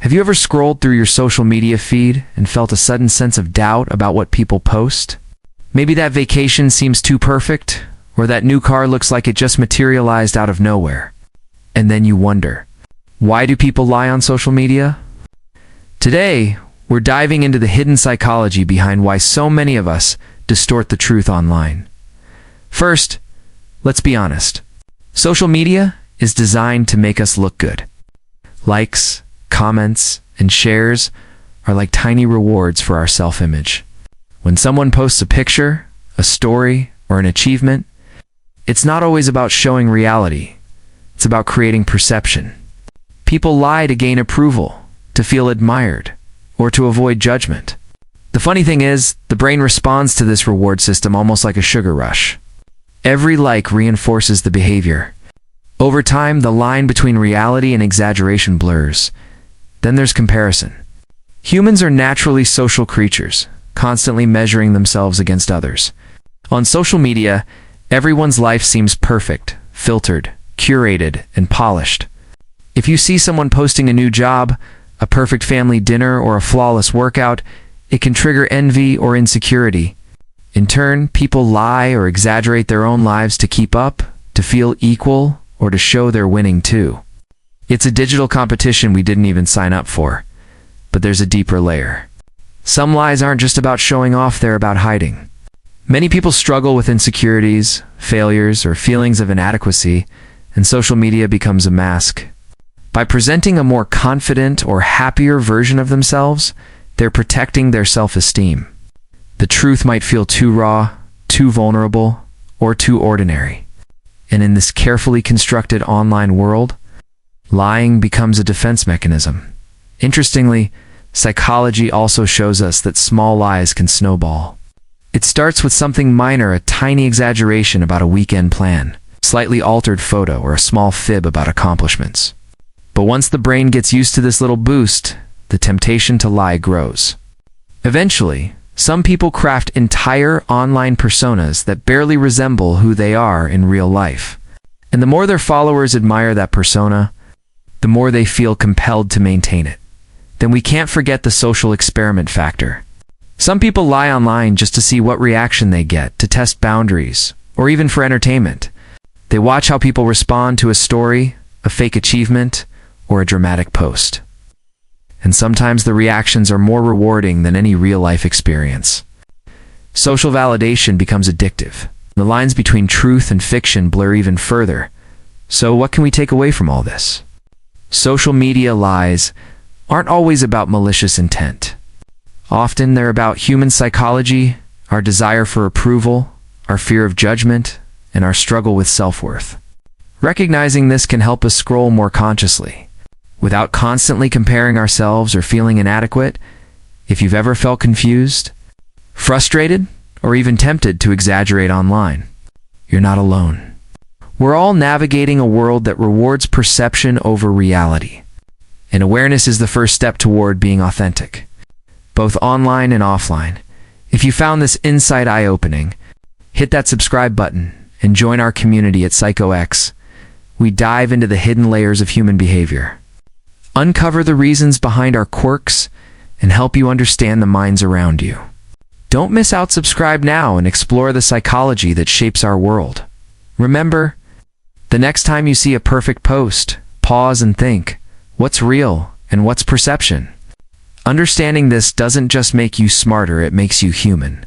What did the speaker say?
Have you ever scrolled through your social media feed and felt a sudden sense of doubt about what people post? Maybe that vacation seems too perfect, or that new car looks like it just materialized out of nowhere. And then you wonder, why do people lie on social media? Today, we're diving into the hidden psychology behind why so many of us distort the truth online. First, let's be honest. Social media is designed to make us look good. Likes, comments, and shares are like tiny rewards for our self-image. When someone posts a picture, a story, or an achievement, it's not always about showing reality. It's about creating perception. People lie to gain approval, to feel admired, or to avoid judgment. The funny thing is, the brain responds to this reward system almost like a sugar rush. Every like reinforces the behavior. Over time, the line between reality and exaggeration blurs. Then there's comparison. Humans are naturally social creatures, constantly measuring themselves against others. On social media, everyone's life seems perfect, filtered, curated, and polished. If you see someone posting a new job, a perfect family dinner, or a flawless workout, it can trigger envy or insecurity. In turn, people lie or exaggerate their own lives to keep up, to feel equal, or to show they're winning too. It's a digital competition we didn't even sign up for. But there's a deeper layer. Some lies aren't just about showing off, they're about hiding. Many people struggle with insecurities, failures, or feelings of inadequacy, and social media becomes a mask. By presenting a more confident or happier version of themselves, they're protecting their self-esteem. The truth might feel too raw, too vulnerable, or too ordinary. And in this carefully constructed online world, lying becomes a defense mechanism. Interestingly, psychology also shows us that small lies can snowball. It starts with something minor, a tiny exaggeration about a weekend plan, slightly altered photo, or a small fib about accomplishments. But once the brain gets used to this little boost, the temptation to lie grows. Eventually, some people craft entire online personas that barely resemble who they are in real life. And the more their followers admire that persona, the more they feel compelled to maintain it. Then we can't forget the social experiment factor. Some people lie online just to see what reaction they get, to test boundaries, or even for entertainment. They watch how people respond to a story, a fake achievement, or a dramatic post. And sometimes the reactions are more rewarding than any real-life experience. Social validation becomes addictive. The lines between truth and fiction blur even further. So what can we take away from all this? Social media lies aren't always about malicious intent. Often they're about human psychology, our desire for approval, our fear of judgment, and our struggle with self-worth. Recognizing this can help us scroll more consciously, without constantly comparing ourselves or feeling inadequate. If you've ever felt confused, frustrated, or even tempted to exaggerate online, you're not alone. We're all navigating a world that rewards perception over reality. And awareness is the first step toward being authentic, both online and offline. If you found this insight eye-opening, hit that subscribe button and join our community at PsychoX. We dive into the hidden layers of human behavior, uncover the reasons behind our quirks, and help you understand the minds around you. Don't miss out. Subscribe now and explore the psychology that shapes our world. Remember, the next time you see a perfect post, pause and think, what's real and what's perception? Understanding this doesn't just make you smarter, it makes you human.